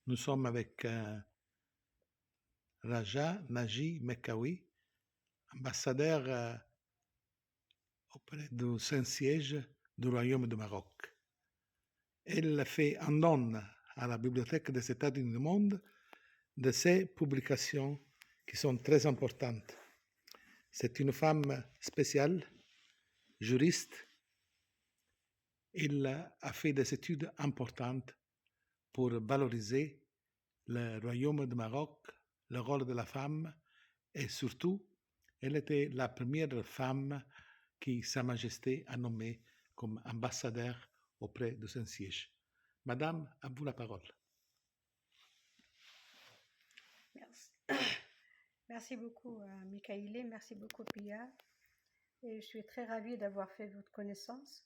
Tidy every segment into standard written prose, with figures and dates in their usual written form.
Nous sommes avec Raja Naji Mekawi, ambassadeur auprès du Saint-Siège du Royaume du Maroc. Elle fait un don à la Bibliothèque des États-Unis du monde de ses publications qui sont très importantes. C'est une femme spéciale, juriste. Elle a fait des études importantes pour valoriser le Royaume du Maroc, le rôle de la femme, et surtout, elle était la première femme qui Sa Majesté a nommée comme ambassadeur auprès de son siège. Madame, à vous la parole. Merci. Merci beaucoup, Mikaïlé, merci beaucoup, Pia. Et je suis très ravie d'avoir fait votre connaissance.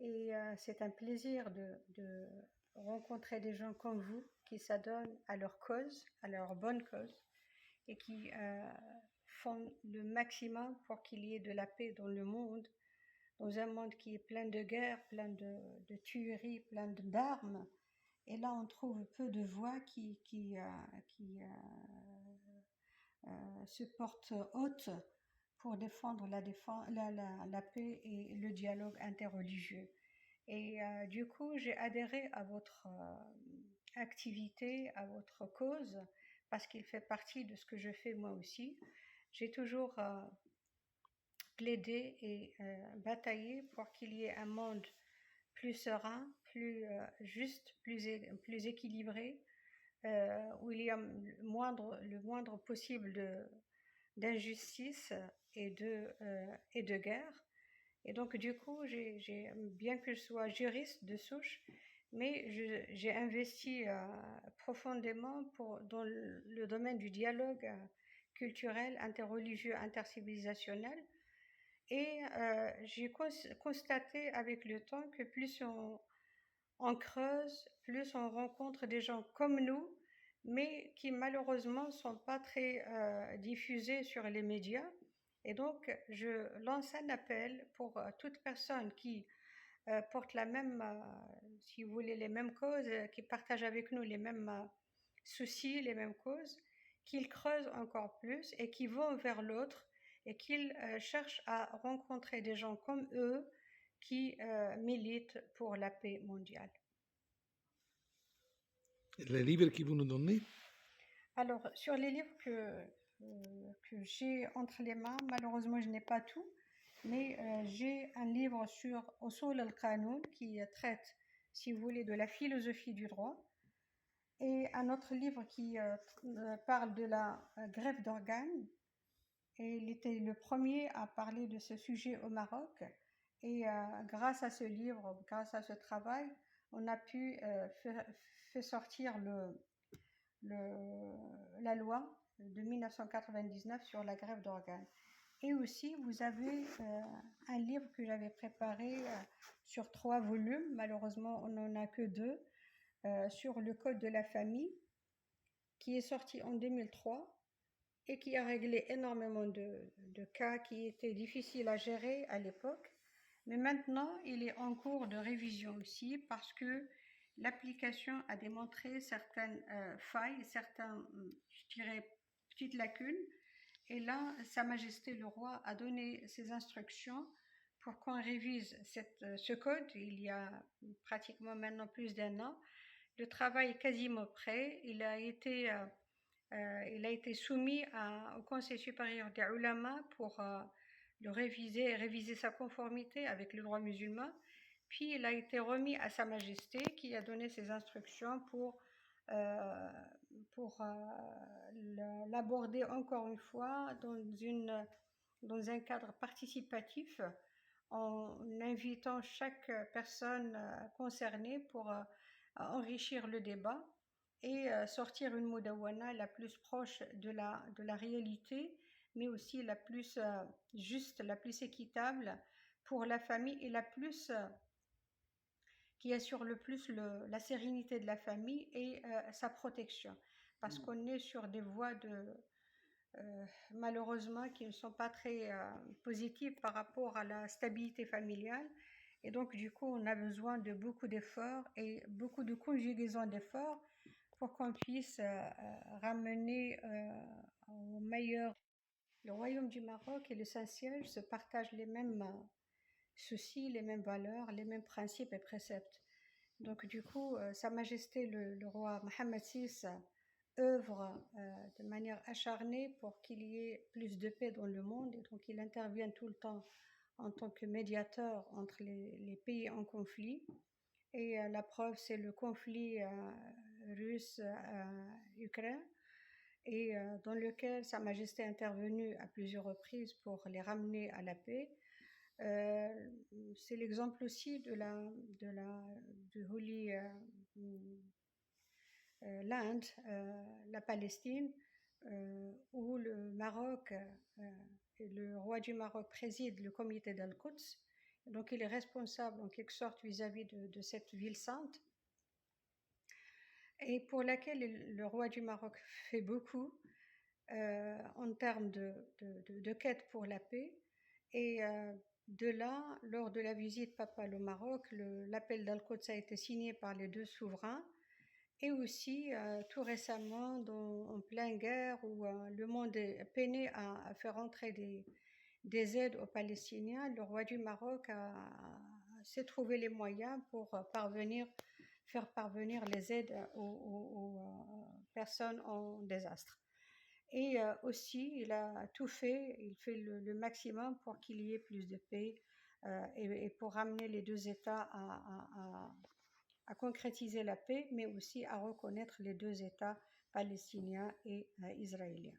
Et c'est un plaisir de rencontrer des gens comme vous qui s'adonnent à leur cause, à leur bonne cause, et qui font le maximum pour qu'il y ait de la paix dans le monde, dans un monde qui est plein de guerres, plein de tueries, plein d'armes. Et là, on trouve peu de voix qui se portent hautes pour défendre la paix et le dialogue interreligieux. Et du coup, j'ai adhéré à votre activité, à votre cause, parce qu'il fait partie de ce que je fais moi aussi. J'ai toujours plaidé et bataillé pour qu'il y ait un monde plus serein, plus juste, plus équilibré, où il y a le moindre possible d'injustice et de guerre. Et donc, du coup, bien que je sois juriste de souche, mais j'ai investi profondément dans le domaine du dialogue culturel, interreligieux, intercivilisationnel. Et j'ai constaté avec le temps que plus on creuse, plus on rencontre des gens comme nous, mais qui malheureusement ne sont pas très diffusés sur les médias. Et donc, je lance un appel pour toute personne qui porte la même, si vous voulez, les mêmes causes, qui partage avec nous les mêmes soucis, les mêmes causes, qu'ils creusent encore plus et qu'ils vont vers l'autre et qu'ils cherchent à rencontrer des gens comme eux qui militent pour la paix mondiale. Les livres que vous nous donnez? Alors, sur les livres que j'ai entre les mains, malheureusement, je n'ai pas tout, mais j'ai un livre sur Usul al-Qanun qui traite, si vous voulez, de la philosophie du droit, et un autre livre qui parle de la greffe d'organes, et il était le premier à parler de ce sujet au Maroc. Et grâce à ce livre, grâce à ce travail, on a pu faire sortir la loi de 1999 sur la greffe d'organes. Et aussi, vous avez un livre que j'avais préparé sur 3 volumes, malheureusement on n'en a que 2, sur le code de la famille, qui est sorti en 2003 et qui a réglé énormément de cas qui étaient difficiles à gérer à l'époque. Mais maintenant, il est en cours de révision aussi parce que l'application a démontré certaines failles, certaines, je dirais, petites lacunes. Et là, Sa Majesté le Roi a donné ses instructions pour qu'on révise ce code. Il y a pratiquement maintenant plus d'1 an. Le travail est quasiment prêt. Il a été soumis au Conseil supérieur des ulama pour le réviser et réviser sa conformité avec le droit musulman. Puis il a été remis à Sa Majesté qui a donné ses instructions pour l'aborder encore une fois dans un cadre participatif en invitant chaque personne concernée pour enrichir le débat et sortir une mudawana la plus proche de la réalité, mais aussi la plus juste, la plus équitable pour la famille et la plus qui assure le plus la sérénité de la famille et sa protection. Parce qu'on est sur des voies malheureusement qui ne sont pas très positives par rapport à la stabilité familiale. Et donc, du coup, on a besoin de beaucoup d'efforts et beaucoup de conjugaison d'efforts pour qu'on puisse ramener au meilleur. Le royaume du Maroc et le Saint-Siège se partagent les mêmes soucis, les mêmes valeurs, les mêmes principes et préceptes. Donc du coup, Sa Majesté le roi Mohammed VI œuvre de manière acharnée pour qu'il y ait plus de paix dans le monde, et donc il intervient tout le temps en tant que médiateur entre les pays en conflit. Et la preuve, c'est le conflit russe-ukraine, et dans lequel Sa Majesté est intervenue à plusieurs reprises pour les ramener à la paix. C'est l'exemple aussi du Holy Land, la Palestine, où le Maroc et le roi du Maroc préside le comité d'Al-Quds. Donc il est responsable en quelque sorte vis-à-vis de cette ville sainte, et pour laquelle le roi du Maroc fait beaucoup en termes de quête pour la paix. Et de là, lors de la visite papale au Maroc, l'appel d'Al-Quds a été signé par les deux souverains. Et aussi, tout récemment, en pleine guerre, où le monde peinait à faire entrer des aides aux Palestiniens, le roi du Maroc s'est trouvé les moyens pour faire parvenir les aides aux personnes en désastre. Et aussi, il a tout fait, il fait le maximum pour qu'il y ait plus de paix et pour ramener les deux États à concrétiser la paix, mais aussi à reconnaître les deux États palestiniens et israéliens.